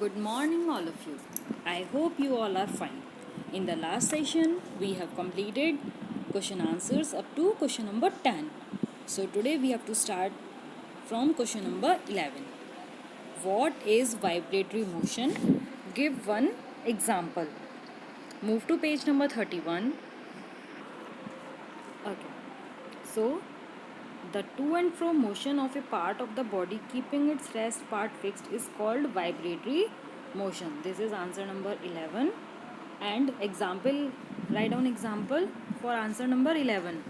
Good morning, all of you. I hope you all are fine. In the last session, we have completed question answers up to question number 10. So today we have to start from question number 11. What is vibratory motion? Give one example. Move to page number 31. Okay. So the to and fro motion of a part of the body keeping its rest part fixed is called vibratory motion. This is answer number 11. And example, write down example for answer number 11.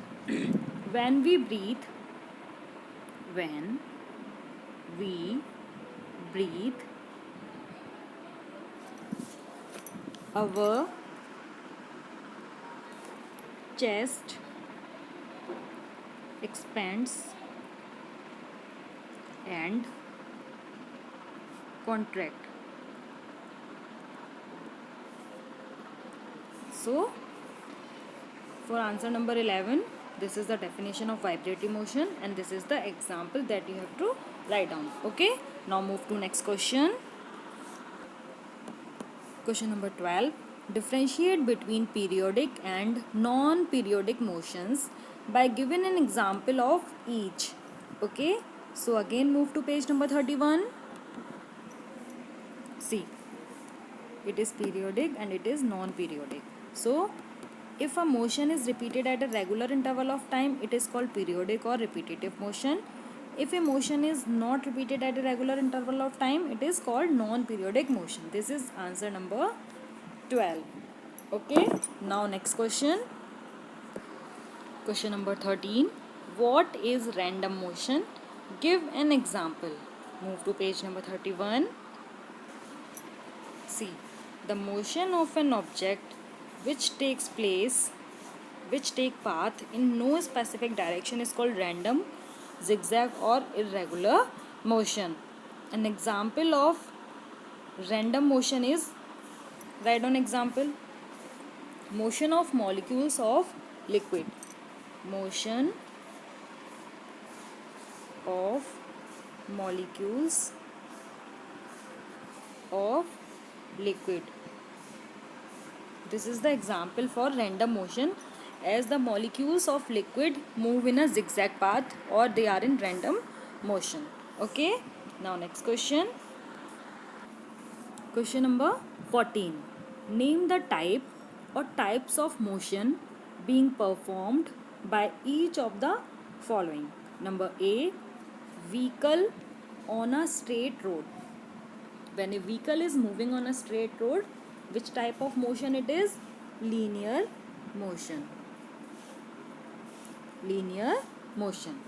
When we breathe, when we breathe, our chest expands and contract. So for answer number 11, this is the definition of vibratory motion and this is the example that you have to write down. Okay, now move to next question. Question number 12. Differentiate between periodic and non-periodic motions by giving an example of each. Okay, so again move to page number 31. See, it is periodic and it is non-periodic. So if a motion is repeated at a regular interval of time, it is called periodic or repetitive motion. If a motion is not repeated at a regular interval of time, it is called non-periodic motion. This is answer number 12. Okay, now next question. Question number 13. What is random motion? Give an example. Move to page number 31. See, the motion of an object which take path in no specific direction is called random, zigzag or irregular motion. An example of random motion is, write down example, motion of molecules of liquid. Motion of molecules of liquid. This is the example for random motion, as the molecules of liquid move in a zigzag path or they are in random motion. Okay, now next question. Question number 14. Name the type or types of motion being performed by each of the following. Number A, vehicle on a straight road. When a vehicle is moving on a straight road, which type of motion it is? Linear motion. Linear motion.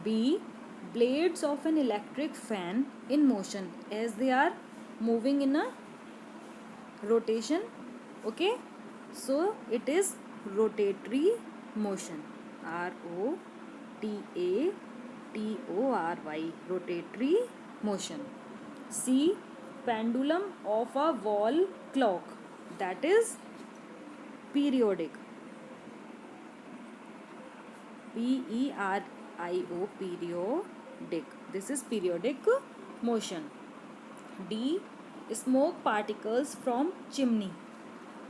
B, blades of an electric fan in motion, as they are moving in a rotation. Okay, so it is rotatory motion. ROTATORY, rotatory motion. C, pendulum of a wall clock, that is periodic. PERIO, periodic. This is periodic motion. D, smoke particles from chimney,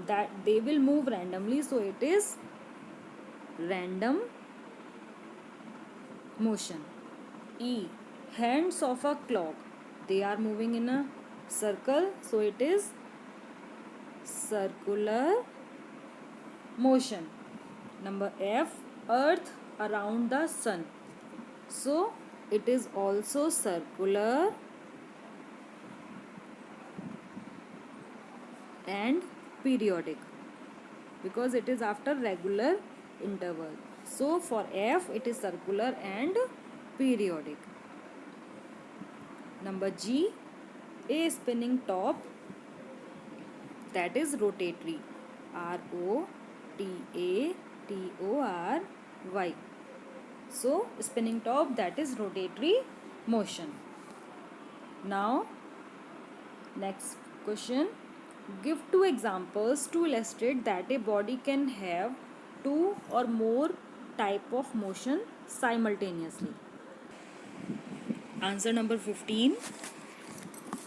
that they will move randomly, so it is random motion. E, hands of a clock, they are moving in a circle, so it is circular motion. Number F, earth around the sun, so it is also circular and periodic because it is after regular interval. So for F it is circular and periodic. Number G, a spinning top, that is rotatory. ROTATORY. So spinning top, that is rotatory motion. Now next question. Give two examples to illustrate that a body can have two or more type of motion simultaneously. Answer number 15.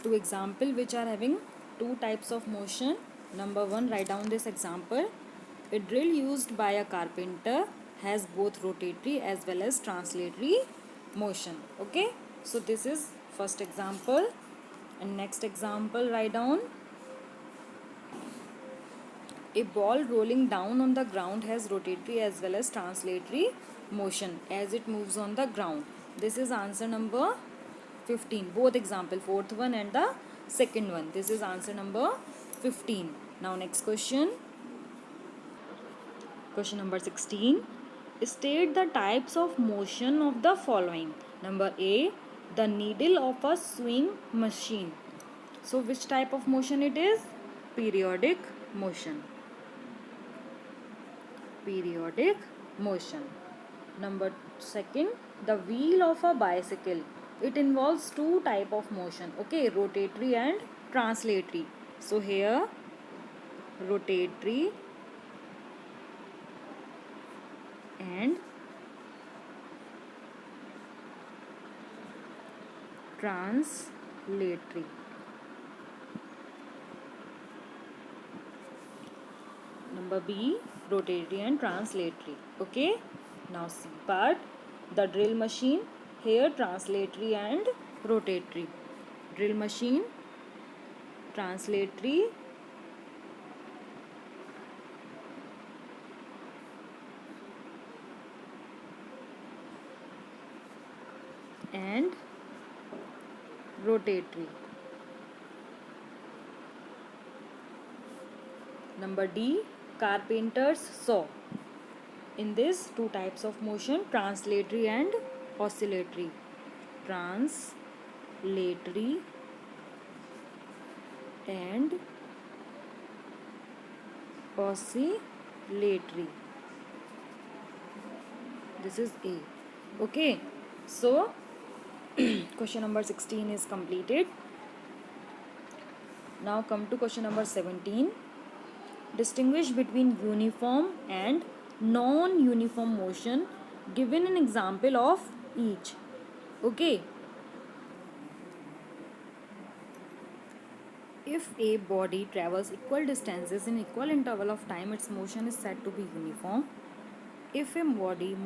two example which are having two types of motion. Number one, write down this example. A drill used by a carpenter has both rotatory as well as translatory motion. Okay, so this is first example. And next example, write down. A ball rolling down on the ground has rotatory as well as translatory motion as it moves on the ground. This is answer number 15. Both example, fourth one and the second one. This is answer number 15. Now next question. Question number 16. State the types of motion of the following. Number A, the needle of a sewing machine. So which type of motion it is? Periodic motion. Periodic motion. Number second, the wheel of a bicycle. It involves two type of motion. Okay, rotatory and translatory. So here rotatory and translatory. Number B, rotatory and translatory. Okay, now C part, the drill machine. Here translatory and rotatory. Drill machine, translatory and rotatory. Number D, carpenter's saw. In this, two types of motion, translatory and oscillatory. Translatory and oscillatory. This is A. Okay, so question number 16 is completed. Now come to question number 17. Distinguish between uniform and non-uniform motion. Given an example of each. Okay. If a body travels equal distances in equal interval of time, its motion is said to be uniform. If a body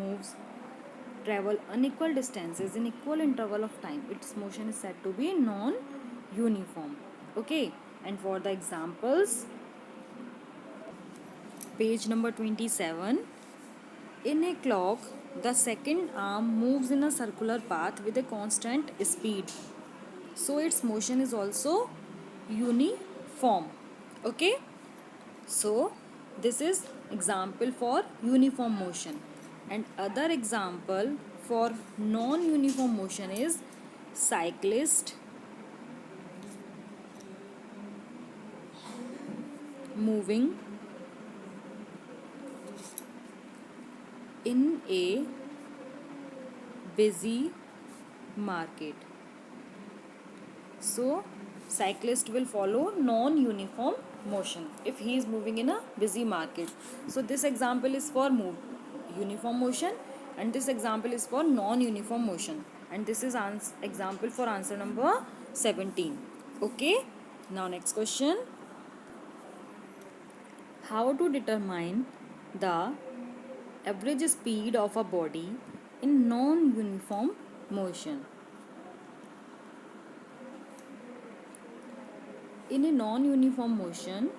travel unequal distances in equal interval of time, its motion is said to be non-uniform. Okay, and for the examples, page number 27. In a clock, the second arm moves in a circular path with a constant speed. So its motion is also uniform. Okay, so this is example for uniform motion. And other example for non-uniform motion is cyclist moving in a busy market. So cyclist will follow non-uniform motion if he is moving in a busy market. So this example is for uniform motion and this example is for non-uniform motion, and this is example for answer number 17. Okay, now next question. How to determine the average speed of a body in non-uniform motion? In a non-uniform motion,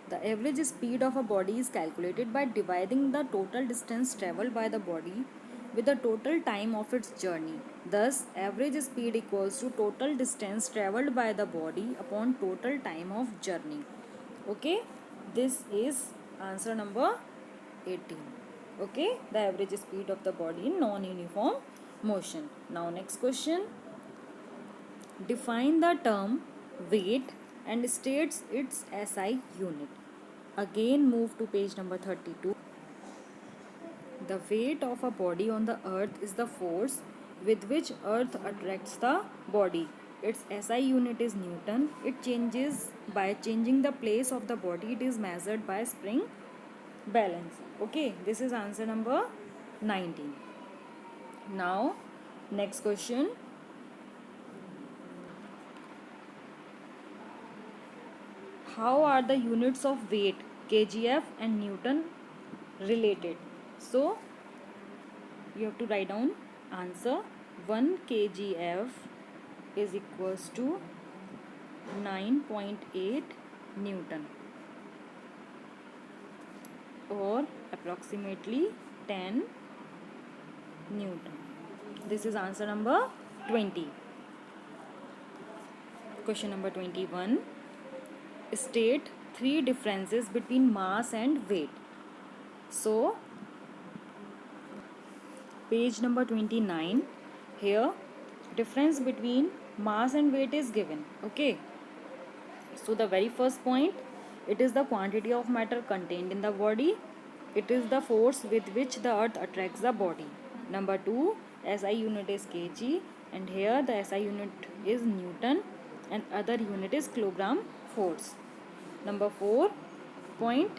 the average speed of a body is calculated by dividing the total distance traveled by the body with the total time of its journey. Thus, average speed equals to total distance traveled by the body upon total time of journey. Okay, this is answer number 18. Okay, the average speed of the body in non-uniform motion. Now next question. Define the term weight and states its SI unit. Again move to page number 32. The weight of a body on the earth is the force with which earth attracts the body. Its SI unit is Newton. It changes by changing the place of the body. It is measured by spring balance. Okay, this is answer number 19. Now next question. how are the units of weight kgf and Newton related? So you have to write down answer. 1 kgf is equals to 9.8 Newton, or approximately 10 Newton. This is answer number 20. Question number 21. State three differences between mass and weight. So, page number 29. Here, difference between mass and weight is given. Okay. So, the very first point, it is the quantity of matter contained in the body. It is the force with which the earth attracts the body. Number 2, SI unit is kg, and here the SI unit is Newton and other unit is kilogram force. Number 4 point,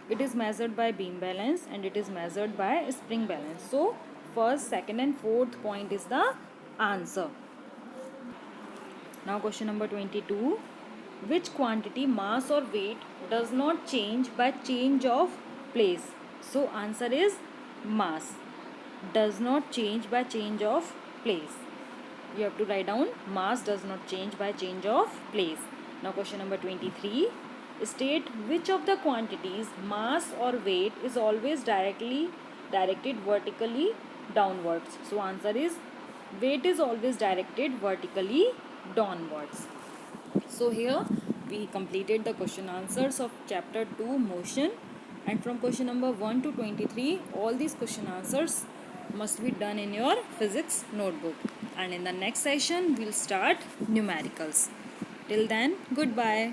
it is measured by beam balance and it is measured by spring balance. So first, second and fourth point is the answer. Now question number 22. Which quantity, mass or weight, does not change by change of place? So answer is mass. Does not change by change of place. You have to write down mass does not change by change of place. Now question number 23. State which of the quantities, mass or weight, is always directed vertically downwards. So answer is weight is always directed vertically downwards. So here we completed the question answers of chapter 2 motion, and from question number 1 to 23 all these question answers must be done in your physics notebook, and in the next session we'll start numericals. Till then, goodbye.